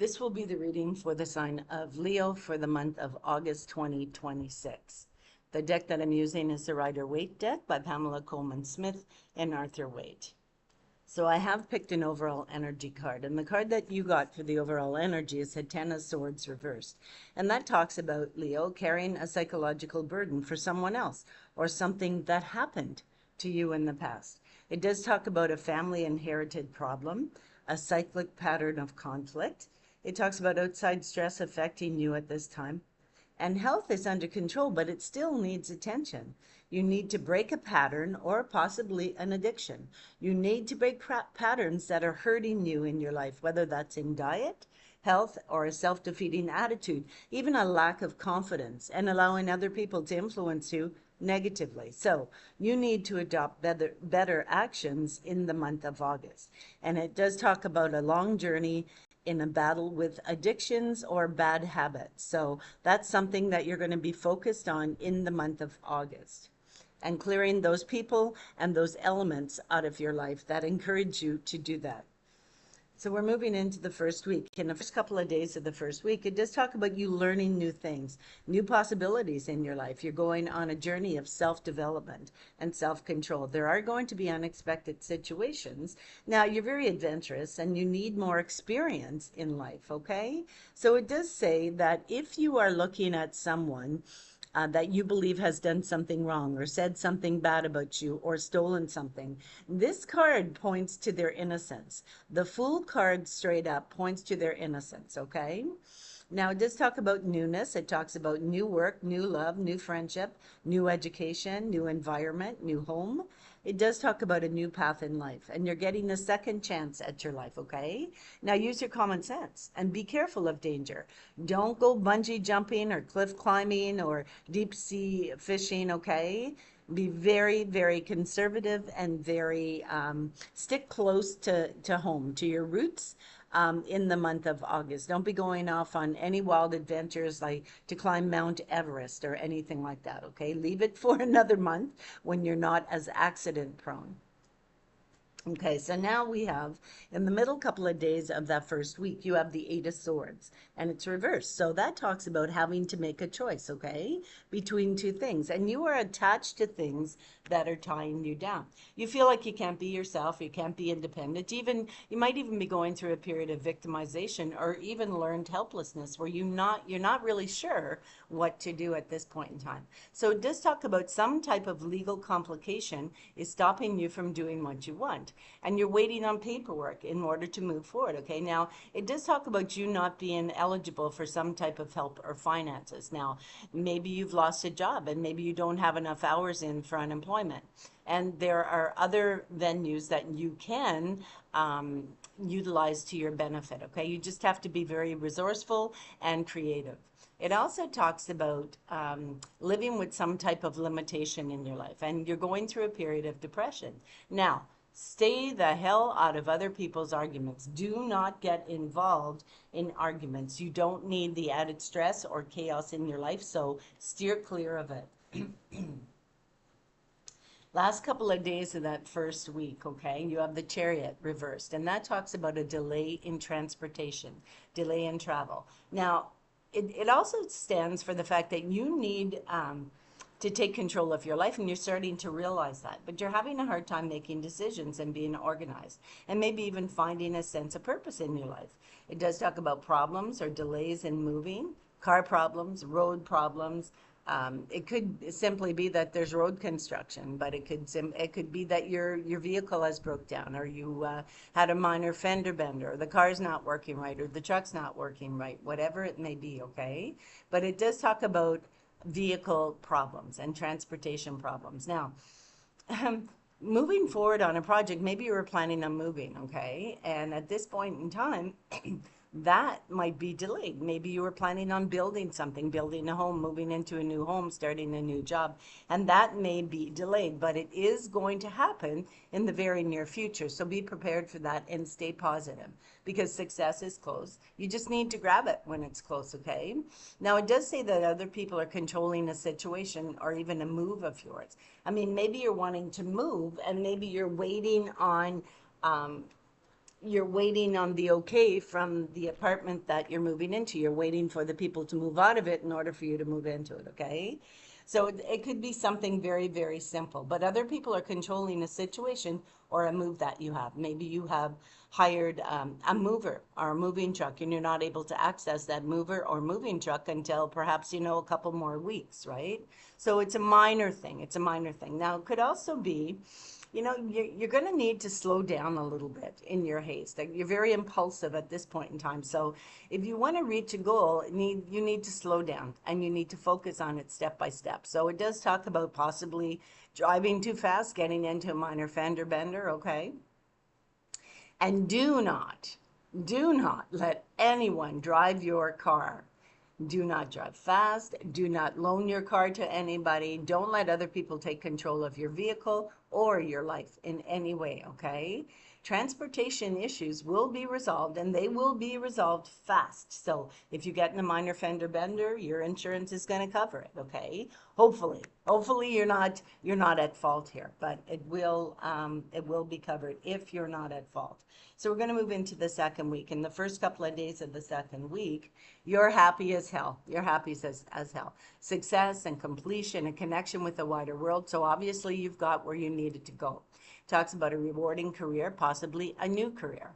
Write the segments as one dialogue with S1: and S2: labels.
S1: This will be the reading for the sign of Leo for the month of August 2026. The deck that I'm using is the Rider-Waite deck by Pamela Coleman Smith and Arthur Waite. So I have picked an overall energy card, and the card that you got for the overall energy is the Ten of Swords reversed. And that talks about Leo carrying a psychological burden for someone else or something that happened to you in the past. It does talk about a family inherited problem, a cyclic pattern of conflict. It talks about outside stress affecting you at this time. And health is under control, but it still needs attention. You need to break a pattern or possibly an addiction. You need to break patterns that are hurting you in your life, whether that's in diet, health, or a self-defeating attitude, even a lack of confidence and allowing other people to influence you negatively. So you need to adopt better actions in the month of August. And it does talk about a long journey in a battle with addictions or bad habits. So that's something that you're going to be focused on in the month of August, and clearing those people and those elements out of your life that encourage you to do that. So we're moving into the first week. In the first couple of days of the first week, it does talk about you learning new things, new possibilities in your life. You're going on a journey of self-development and self-control. There are going to be unexpected situations. Now, you're very adventurous and you need more experience in life, okay? So it does say that if you are looking at someone that you believe has done something wrong or said something bad about you or stolen something, this card points to their innocence. The Fool card straight up points to their innocence, okay? Now, it does talk about newness. It talks about new work, new love, new friendship, new education, new environment, new home. It does talk about a new path in life, and you're getting a second chance at your life, okay? Now, use your common sense and be careful of danger. Don't go bungee jumping or cliff climbing or deep sea fishing, okay? Be very, very conservative and very stick close to home, to your roots in the month of August. Don't be going off on any wild adventures like to climb Mount Everest or anything like that, okay? Leave it for another month when you're not as accident prone. Okay, so now we have in the middle couple of days of that first week, you have the Eight of Swords and it's reversed. So that talks about having to make a choice, okay, between two things. And you are attached to things that are tying you down. You feel like you can't be yourself, you can't be independent. Even you might even be going through a period of victimization or even learned helplessness where you're not really sure what to do at this point in time. So it does talk about some type of legal complication is stopping you from doing what you want, and you're waiting on paperwork in order to move forward, okay? Now, it does talk about you not being eligible for some type of help or finances. Now, maybe you've lost a job and maybe you don't have enough hours in for unemployment. And there are other venues that you can utilize to your benefit, okay? You just have to be very resourceful and creative. It also talks about living with some type of limitation in your life, and you're going through a period of depression. Now, stay the hell out of other people's arguments. Do not get involved in arguments. You don't need the added stress or chaos in your life, so steer clear of it. Last couple of days of that first week, okay, you have the Chariot reversed, and that talks about a delay in transportation, delay in travel. Now, it also stands for the fact that you need to take control of your life, and you're starting to realize that, but you're having a hard time making decisions and being organized and maybe even finding a sense of purpose in your life. It does talk about problems or delays in moving, car problems, road problems. It could simply be that there's road construction, but it could be that your vehicle has broke down, or you had a minor fender bender, or the car's not working right, or the truck's not working right, whatever it may be, okay? But it does talk about vehicle problems and transportation problems. Now, moving forward on a project, maybe you were planning on moving, okay? And at this point in time, that might be delayed. Maybe you were planning on building something, building a home, moving into a new home, starting a new job, and that may be delayed, but it is going to happen in the very near future. So be prepared for that and stay positive, because success is close. You just need to grab it when it's close, okay? Now, it does say that other people are controlling a situation or even a move of yours. I mean, maybe you're wanting to move and maybe you're waiting on you're waiting on the okay from the apartment that you're moving into. You're waiting for the people to move out of it in order for you to move into it, okay? So it could be something very, very simple, but other people are controlling a situation or a move that you have. Maybe you have hired a mover or a moving truck and you're not able to access that mover or moving truck until perhaps, a couple more weeks, right? So it's a minor thing. It's a minor thing. Now, it could also be you're going to need to slow down a little bit in your haste. Like, you're very impulsive at this point in time. So if you want to reach a goal, you need to slow down and you need to focus on it step by step. So it does talk about possibly driving too fast, getting into a minor fender bender, okay? And do not let anyone drive your car. Do not drive fast. Do not loan your car to anybody. Don't let other people take control of your vehicle or your life in any way, okay? Transportation issues will be resolved and they will be resolved fast. So if you get in a minor fender bender, your insurance is going to cover it, okay? Hopefully you're not at fault here, but it will be covered if you're not at fault. So we're going to move into the second week. In the first couple of days of the second week, you're happy as hell. You're happy as hell. Success and completion and connection with the wider world. So obviously you've got where you needed to go. Talks about a rewarding career, possibly a new career.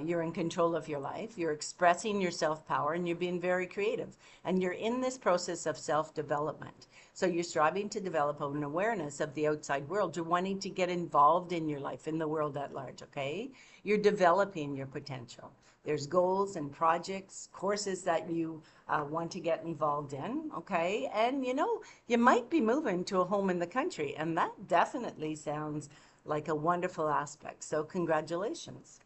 S1: You're in control of your life. You're expressing your self-power and you're being very creative. And you're in this process of self-development. So you're striving to develop an awareness of the outside world. You're wanting to get involved in your life, in the world at large, okay? You're developing your potential. There's goals and projects, courses that you want to get involved in, okay? And you might be moving to a home in the country, and that definitely sounds like a wonderful aspect. So congratulations.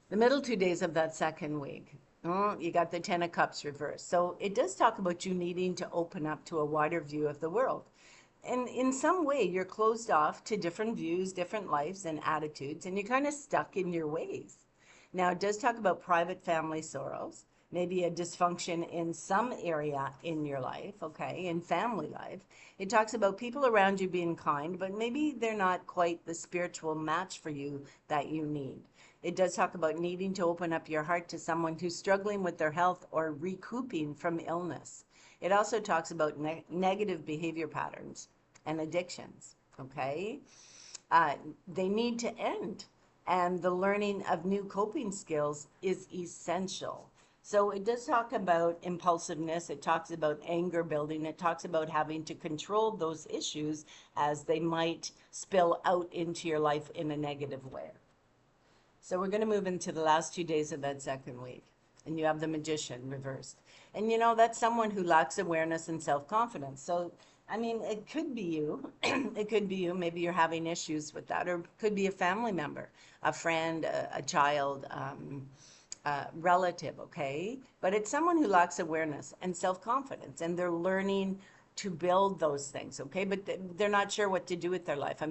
S1: The middle 2 days of that second week, you got the Ten of Cups reversed. So it does talk about you needing to open up to a wider view of the world. And in some way, you're closed off to different views, different lives and attitudes, and you're kind of stuck in your ways. Now, it does talk about private family sorrows, maybe a dysfunction in some area in your life, okay, in family life. It talks about people around you being kind, but maybe they're not quite the spiritual match for you that you need. It does talk about needing to open up your heart to someone who's struggling with their health or recouping from illness. It also talks about negative behavior patterns and addictions, okay? They need to end, and the learning of new coping skills is essential. So it does talk about impulsiveness. It talks about anger building. It talks about having to control those issues as they might spill out into your life in a negative way. So we're going to move into the last 2 days of that second week. And you have the Magician reversed. And that's someone who lacks awareness and self-confidence. So, it could be you. It could be you. Maybe you're having issues with that. Or it could be a family member, a friend, a child, relative, okay? But it's someone who lacks awareness and self-confidence. And they're learning to build those things, okay? But they're not sure what to do with their life.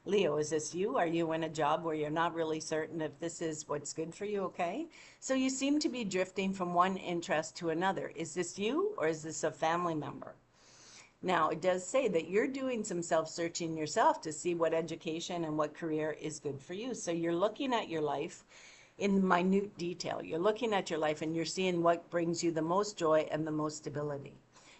S1: Leo, is this you? Are you in a job where you're not really certain if this is what's good for you, okay? So you seem to be drifting from one interest to another. Is this you or is this a family member? Now, it does say that you're doing some self-searching yourself to see what education and what career is good for you. So you're looking at your life in minute detail. You're looking at your life and you're seeing what brings you the most joy and the most stability.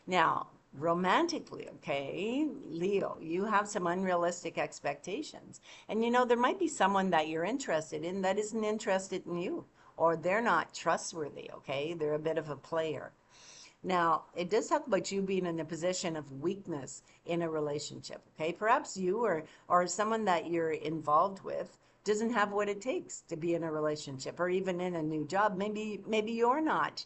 S1: Now, romantically, okay, Leo, you have some unrealistic expectations. And there might be someone that you're interested in that isn't interested in you, or they're not trustworthy, okay? They're a bit of a player. Now, it does talk about you being in a position of weakness in a relationship, okay? Perhaps you or someone that you're involved with doesn't have what it takes to be in a relationship or even in a new job. Maybe you're not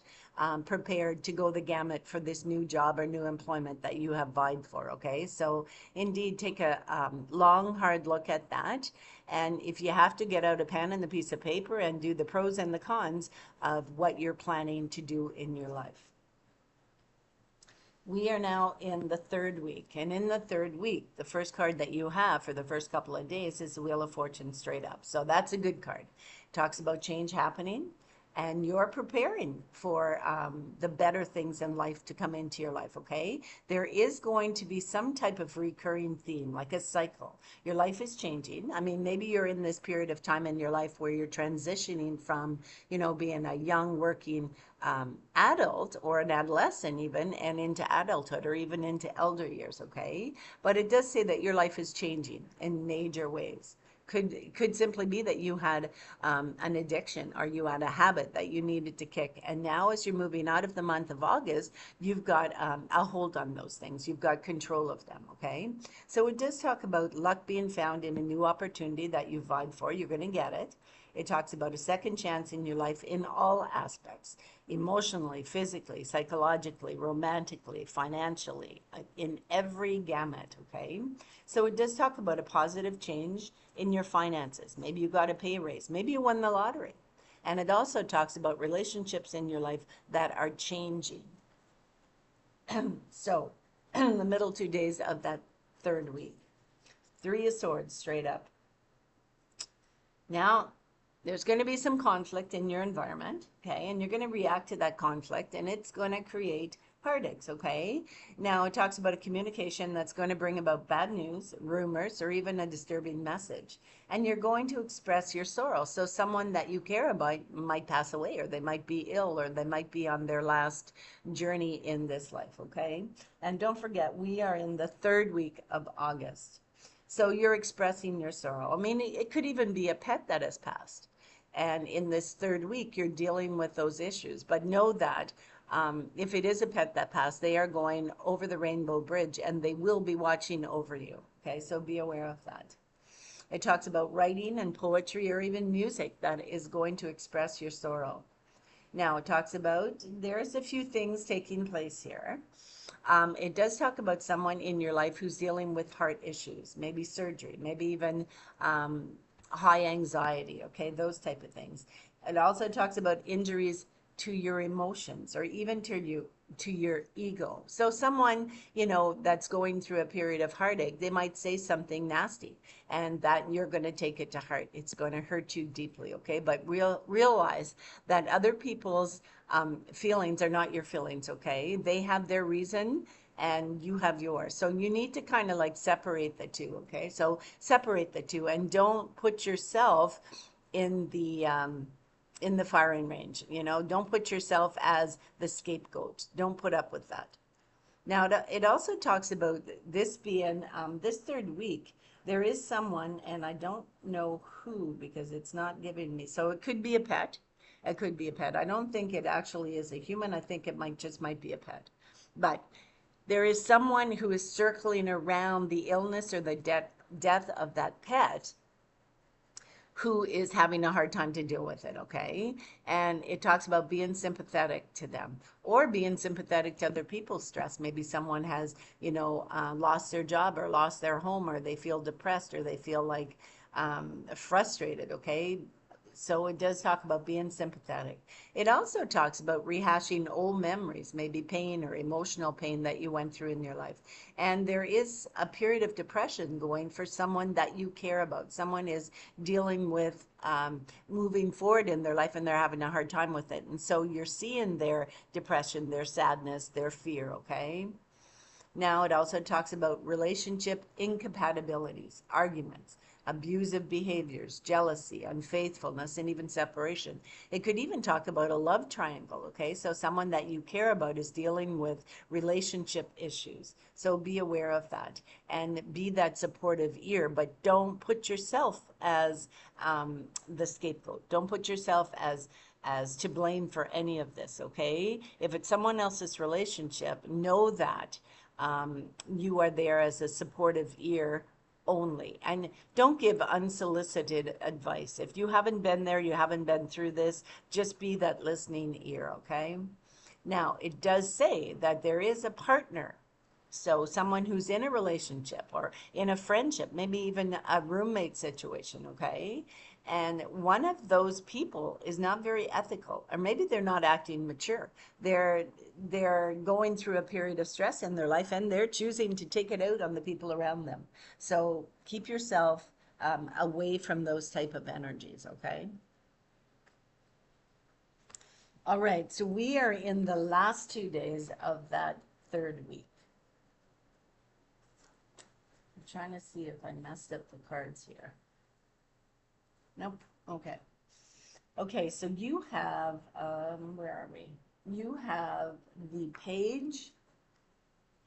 S1: prepared to go the gamut for this new job or new employment that you have vied for, okay? So indeed, take a long, hard look at that. And if you have to, get out a pen and a piece of paper and do the pros and the cons of what you're planning to do in your life. We are now in the third week, and in the third week, the first card that you have for the first couple of days is the Wheel of Fortune straight up. So that's a good card. It talks about change happening, and you're preparing for the better things in life to come into your life, okay? There is going to be some type of recurring theme, like a cycle. Your life is changing. I mean, maybe you're in this period of time in your life where you're transitioning from, being a young working adult or an adolescent even, and into adulthood or even into elder years, okay? But it does say that your life is changing in major ways. Could simply be that you had an addiction, or you had a habit that you needed to kick, and now as you're moving out of the month of August, you've got a hold on those things. You've got control of them, okay? So it does talk about luck being found in a new opportunity that you vied for. You're going to get it. It talks about a second chance in your life in all aspects, emotionally, physically, psychologically, romantically, financially, in every gamut, okay? So it does talk about a positive change in your finances. Maybe you got a pay raise. Maybe you won the lottery. And it also talks about relationships in your life that are changing. So, the middle 2 days of that third week, Three of Swords straight up. Now, there's going to be some conflict in your environment, okay? And you're going to react to that conflict, and it's going to create heartaches, okay? Now, it talks about a communication that's going to bring about bad news, rumors, or even a disturbing message. And you're going to express your sorrow. So someone that you care about might pass away, or they might be ill, or they might be on their last journey in this life, okay? And don't forget, we are in the third week of August. So you're expressing your sorrow. I mean, it could even be a pet that has passed. And in this third week, you're dealing with those issues. But know that if it is a pet that passed, they are going over the rainbow bridge and they will be watching over you. Okay, so be aware of that. It talks about writing and poetry or even music that is going to express your sorrow. Now, it talks about there's a few things taking place here. It does talk about someone in your life who's dealing with heart issues, maybe surgery, maybe even high anxiety, okay, those type of things. It also talks about injuries to your emotions or even to your ego. So someone, that's going through a period of heartache, they might say something nasty and that you're going to take it to heart. It's going to hurt you deeply, okay? But realize that other people's feelings are not your feelings, okay? They have their reason and you have yours. So you need to kind of like separate the two, okay? So separate the two and don't put yourself in the firing range. Don't put yourself as the scapegoat. Don't put up with that. Now, it also talks about this being this third week. There is someone, and I don't know who because it's not giving me. So it could be a pet. It could be a pet. I don't think it actually is a human. I think it might be a pet. But there is someone who is circling around the illness or the death of that pet who is having a hard time to deal with it, okay? And it talks about being sympathetic to them or being sympathetic to other people's stress. Maybe someone has, lost their job or lost their home, or they feel depressed, or they feel like frustrated, okay? So it does talk about being sympathetic. It also talks about rehashing old memories, maybe pain or emotional pain that you went through in your life. And there is a period of depression going for someone that you care about. Someone is dealing with moving forward in their life and they're having a hard time with it. And so you're seeing their depression, their sadness, their fear, okay? Now, it also talks about relationship incompatibilities, arguments, abusive behaviors, jealousy, unfaithfulness, and even separation. It could even talk about a love triangle, okay? So someone that you care about is dealing with relationship issues. So be aware of that and be that supportive ear, but don't put yourself as the scapegoat. Don't put yourself as to blame for any of this, okay? If it's someone else's relationship, know that you are there as a supportive ear only. And don't give unsolicited advice. If you haven't been there, you haven't been through this, just be that listening ear, okay? Now, it does say that there is a partner. So someone who's in a relationship or in a friendship, maybe even a roommate situation, okay? And one of those people is not very ethical, or maybe they're not acting mature. They're going through a period of stress in their life and they're choosing to take it out on the people around them. So keep yourself away from those type of energies, okay? All right, so we are in the last 2 days of that third week. I'm trying to see if I messed up the cards here. Nope. Okay. Okay, so you have, where are we? You have the Page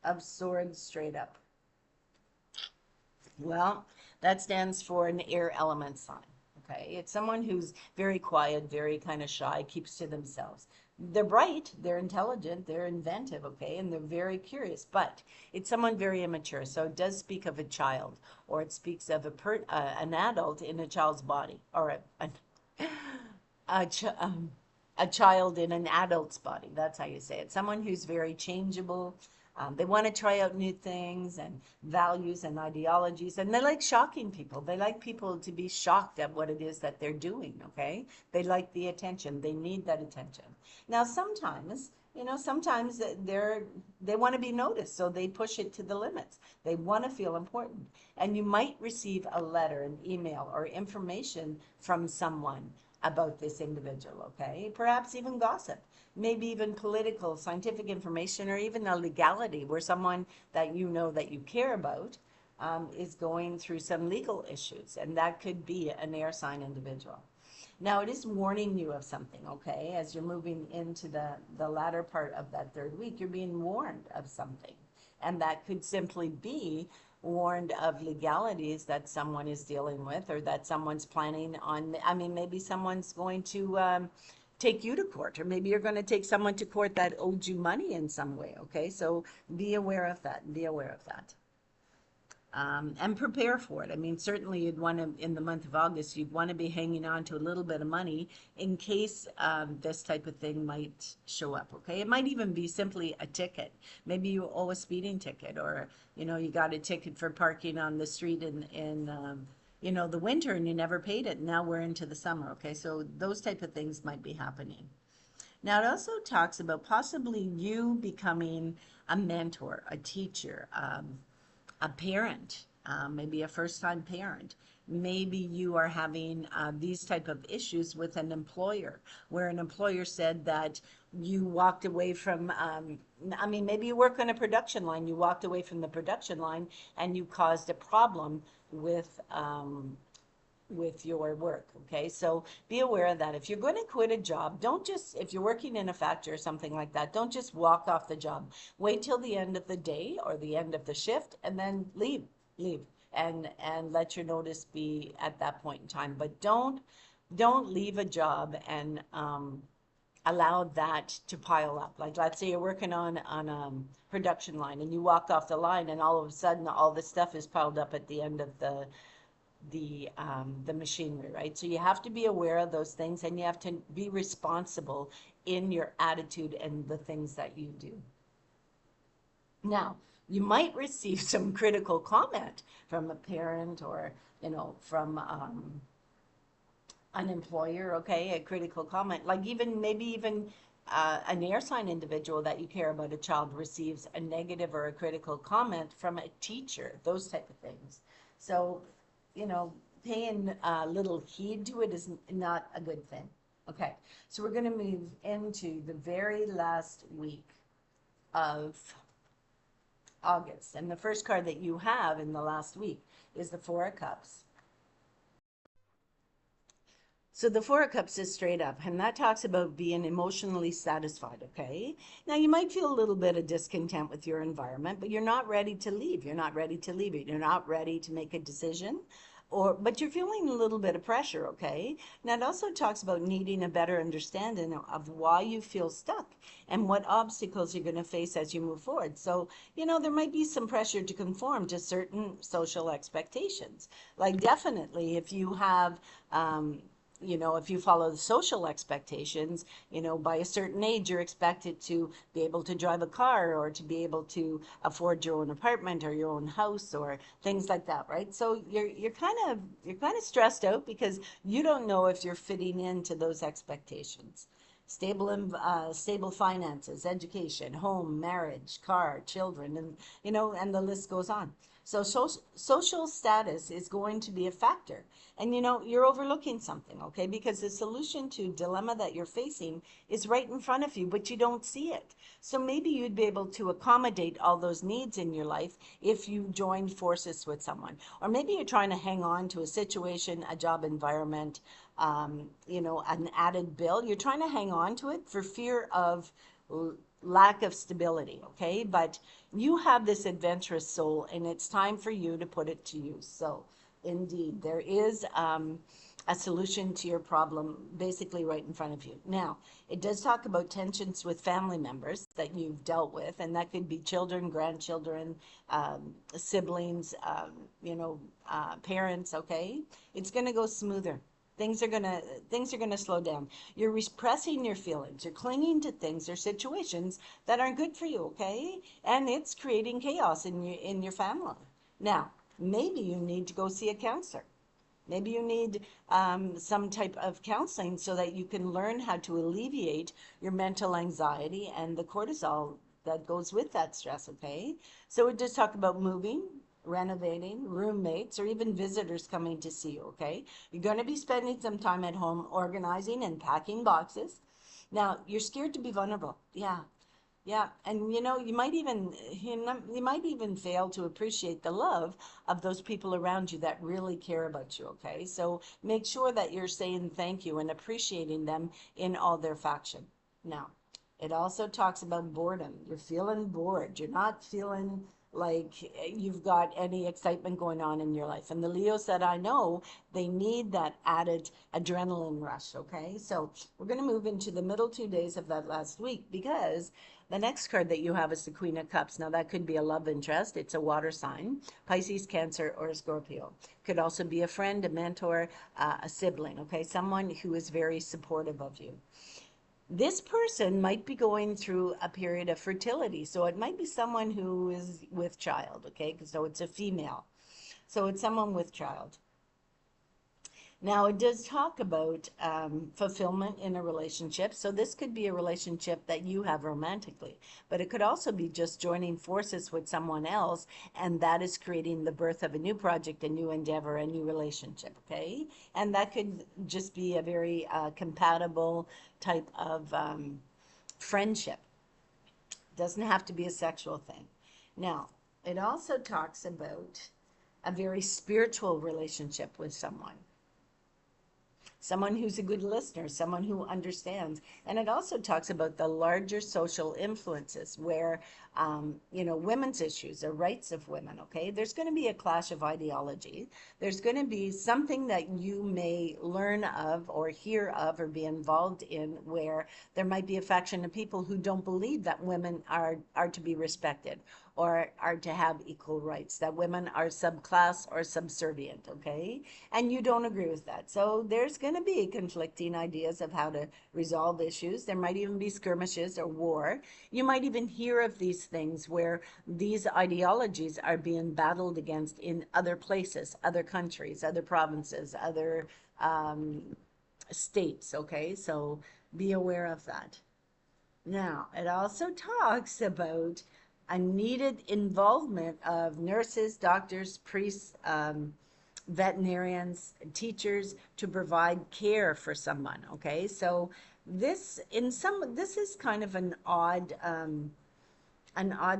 S1: of Swords straight up. Well, that stands for an air element sign. Okay, it's someone who's very quiet, very kind of shy, keeps to themselves. They're bright, they're intelligent, they're inventive, okay, and they're very curious, but it's someone very immature. So it does speak of a child, or it speaks of an adult in a child's body, or a, ch- um, a child in an adult's body. That's how you say it. Someone who's very changeable. They want to try out new things and values and ideologies, and they like shocking people. They like people to be shocked at what it is that they're doing, okay? They like the attention. They need that attention. Now, sometimes, sometimes they want to be noticed, so they push it to the limits. They want to feel important. And you might receive a letter, an email, or information from someone about this individual, okay? Perhaps even gossip, maybe even political, scientific information, or even a legality where someone that you know that you care about is going through some legal issues, and that could be an air sign individual. Now, it is warning you of something, okay? As you're moving into the latter part of that third week, you're being warned of something. And that could simply be warned of legalities that someone is dealing with, or that someone's planning on. I mean, maybe someone's going to take you to court, or maybe you're going to take someone to court that owed you money in some way, okay? So be aware of that. Be aware of that. And prepare for it. I mean, certainly you'd want to, in the month of August, you'd want to be hanging on to a little bit of money in case this type of thing might show up, okay? It might even be simply a ticket. Maybe you owe a speeding ticket, or, you got a ticket for parking on the street in the winter and you never paid it. Now we're into the summer, okay? So those type of things might be happening. Now, it also talks about possibly you becoming a mentor, a teacher, a parent, maybe a first-time parent. Maybe you are having these type of issues with an employer, where an employer said that you walked away from, I mean, maybe you work on a production line, you walked away from the production line and you caused a problem with your work, okay? So be aware of that. If you're going to quit a job, don't just, if you're working in a factory or something like that, don't just walk off the job. Wait till the end of the day or the end of the shift and then leave, and let your notice be at that point in time. But don't leave a job and allow that to pile up. Like, let's say you're working on a production line and you walk off the line, and all of a sudden all the stuff is piled up at the end of the machinery, right? So you have to be aware of those things, and you have to be responsible in your attitude and the things that you do. Now, you might receive some critical comment from a parent, or from an employer, okay? A critical comment, like maybe even an air sign individual that you care about, a child, receives a negative or a critical comment from a teacher, those type of things. So paying little heed to it is not a good thing. Okay, so we're going to move into the very last week of August. And the first card that you have in the last week is the Four of Cups. So the Four of Cups is straight up, and that talks about being emotionally satisfied, okay? Now, you might feel a little bit of discontent with your environment, but you're not ready to leave. You're not ready to leave it. You're not ready to make a decision, but you're feeling a little bit of pressure, okay? Now, it also talks about needing a better understanding of why you feel stuck and what obstacles you're going to face as you move forward. So, there might be some pressure to conform to certain social expectations. Like, definitely, if you have, if you follow the social expectations, by a certain age, you're expected to be able to drive a car, or to be able to afford your own apartment or your own house, or things like that, right? So you're kind of stressed out because you don't know if you're fitting into those expectations. Stable finances, education, home, marriage, car, children, and and the list goes on. So social status is going to be a factor. And you're overlooking something, okay? Because the solution to dilemma that you're facing is right in front of you, but you don't see it. So maybe you'd be able to accommodate all those needs in your life if you joined forces with someone. Or maybe you're trying to hang on to a situation, a job environment, an added bill. You're trying to hang on to it for fear of lack of stability, okay? But you have this adventurous soul, and it's time for you to put it to use. So, indeed, there is a solution to your problem basically right in front of you. Now, it does talk about tensions with family members that you've dealt with, and that could be children, grandchildren, siblings, parents, okay? It's going to go smoother. Things are gonna slow down. You're repressing your feelings. You're clinging to things or situations that aren't good for you, okay? And it's creating chaos in your family. Now, maybe you need to go see a counselor. Maybe you need some type of counseling so that you can learn how to alleviate your mental anxiety and the cortisol that goes with that stress, okay? So we just talk about moving, renovating, roommates, or even visitors coming to see you, okay? You're going to be spending some time at home organizing and packing boxes. Now, you're scared to be vulnerable. Yeah. Yeah, and you might even fail to appreciate the love of those people around you that really care about you, okay? So make sure that you're saying thank you and appreciating them in all their faction. Now, it also talks about boredom. You're feeling bored. You're not feeling like you've got any excitement going on in your life. And the Leos that I know, they need that added adrenaline rush, okay? So we're going to move into the middle 2 days of that last week, because the next card that you have is the Queen of Cups. Now, that could be a love interest. It's a water sign, Pisces, Cancer, or a Scorpio. Could also be a friend, a mentor, a sibling, okay? Someone who is very supportive of you. This person might be going through a period of fertility. So it might be someone who is with child, okay? So it's a female. So it's someone with child. Now, it does talk about fulfillment in a relationship. So this could be a relationship that you have romantically, but it could also be just joining forces with someone else, and that is creating the birth of a new project, a new endeavor, a new relationship, okay? And that could just be a very compatible type of friendship. Doesn't have to be a sexual thing. Now, it also talks about a very spiritual relationship with someone who's a good listener, someone who understands. And it also talks about the larger social influences where, women's issues, the rights of women, okay? There's going to be a clash of ideology. There's going to be something that you may learn of or hear of or be involved in where there might be a faction of people who don't believe that women are to be respected or are to have equal rights, that women are subclass or subservient, okay? And you don't agree with that. So there's going to be conflicting ideas of how to resolve issues. There might even be skirmishes or war. You might even hear of these things where these ideologies are being battled against in other places, other countries, other provinces, other states, okay? So be aware of that. Now, it also talks about a needed involvement of nurses, doctors, priests, veterinarians, teachers to provide care for someone. Okay, so this is kind of an odd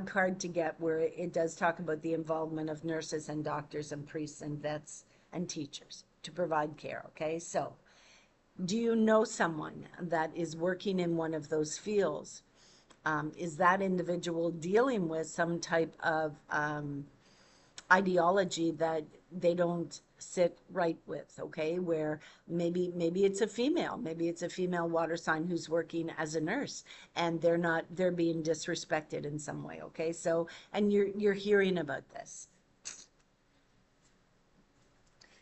S1: card to get, where it does talk about the involvement of nurses and doctors and priests and vets and teachers to provide care. Okay, so do you know someone that is working in one of those fields? Is that individual dealing with some type of ideology that they don't sit right with, okay? Where maybe it's a female water sign who's working as a nurse, and they're being disrespected in some way, okay? So, and you're hearing about this.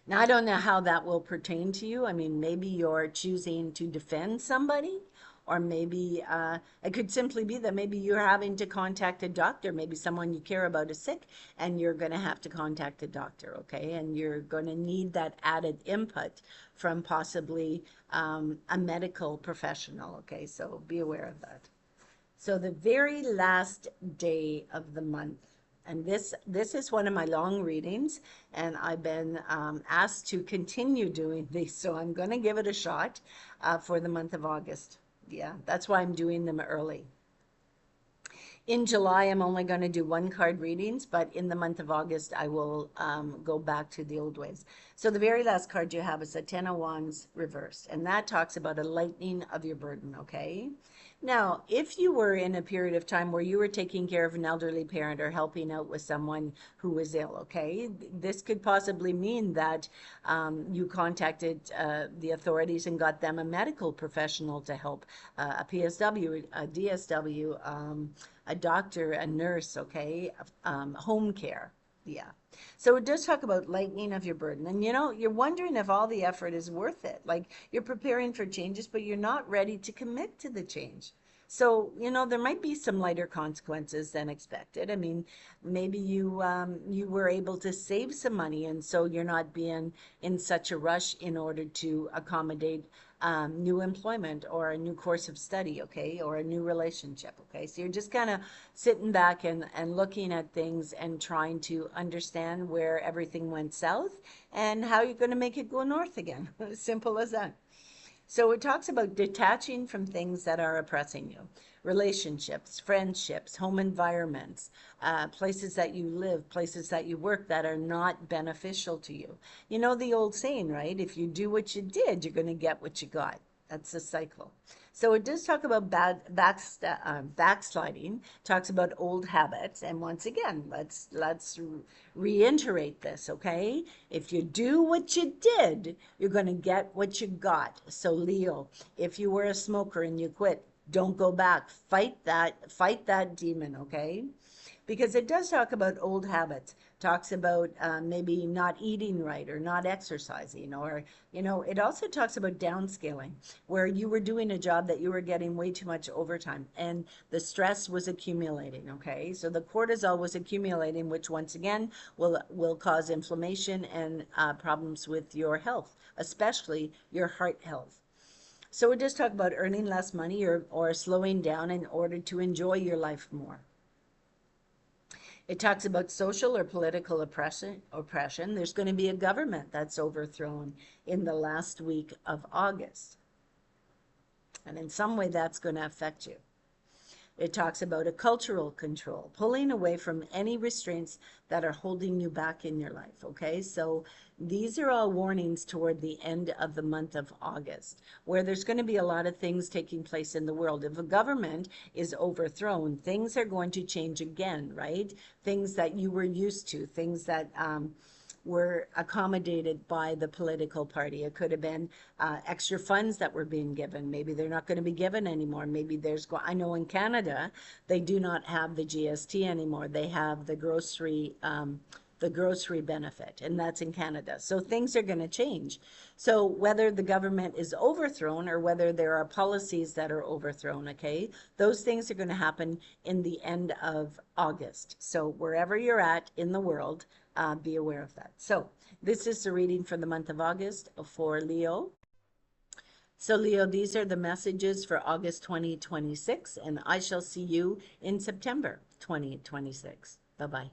S1: Now, I don't know how that will pertain to you. I mean, maybe you're choosing to defend somebody, or maybe it could simply be that maybe you're having to contact a doctor. Maybe someone you care about is sick, and you're going to have to contact a doctor, okay? And you're going to need that added input from possibly a medical professional, okay? So be aware of that. So the very last day of the month, And this is one of my long readings, and I've been asked to continue doing these, so I'm going to give it a shot for the month of August. Yeah, that's why I'm doing them early. In July, I'm only going to do one card readings, but in the month of August, I will go back to the old ways. So the very last card you have is a Ten of Wands reversed, and that talks about a lightening of your burden, okay? Now, if you were in a period of time where you were taking care of an elderly parent or helping out with someone who was ill, okay, this could possibly mean that you contacted the authorities and got them a medical professional to help, a PSW, a DSW, a doctor, a nurse, okay, home care. Yeah. So it does talk about lightening of your burden. And you know, you're wondering if all the effort is worth it. Like you're preparing for changes, but you're not ready to commit to the change. So, you know, there might be some lighter consequences than expected. I mean, maybe you were able to save some money, and so you're not being in such a rush in order to accommodate new employment or a new course of study, okay, or a new relationship, okay? So you're just kind of sitting back and looking at things and trying to understand where everything went south and how you're going to make it go north again. Simple as that. So it talks about detaching from things that are oppressing you. Relationships, friendships, home environments, places that you live, places that you work that are not beneficial to you. You know the old saying, right? If you do what you did, you're going to get what you got. That's a cycle. So it does talk about backsliding, talks about old habits. And once again, let's reiterate this, okay? If you do what you did, you're going to get what you got. So Leo, if you were a smoker and you quit, don't go back. Fight that demon, okay? Because it does talk about old habits, talks about maybe not eating right or not exercising, or, you know, it also talks about downscaling, where you were doing a job that you were getting way too much overtime and the stress was accumulating, okay? So the cortisol was accumulating, which once again will cause inflammation and problems with your health, especially your heart health. So it does talk about earning less money or slowing down in order to enjoy your life more. It talks about social or political oppression. There's going to be a government that's overthrown in the last week of August. And in some way, that's going to affect you. It talks about a cultural control, pulling away from any restraints that are holding you back in your life, okay? So these are all warnings toward the end of the month of August, where there's going to be a lot of things taking place in the world. If a government is overthrown, things are going to change again, right? Things that you were used to, things that were accommodated by the political party. It could have been extra funds that were being given. Maybe they're not going to be given anymore. Maybe I know in Canada, they do not have the GST anymore. They have the grocery benefit, and that's in Canada. So things are going to change. So whether the government is overthrown or whether there are policies that are overthrown, okay, those things are going to happen in the end of August. So wherever you're at in the world, be aware of that. So this is the reading for the month of August for Leo. So Leo, these are the messages for August 2026, and I shall see you in September 2026. Bye-bye.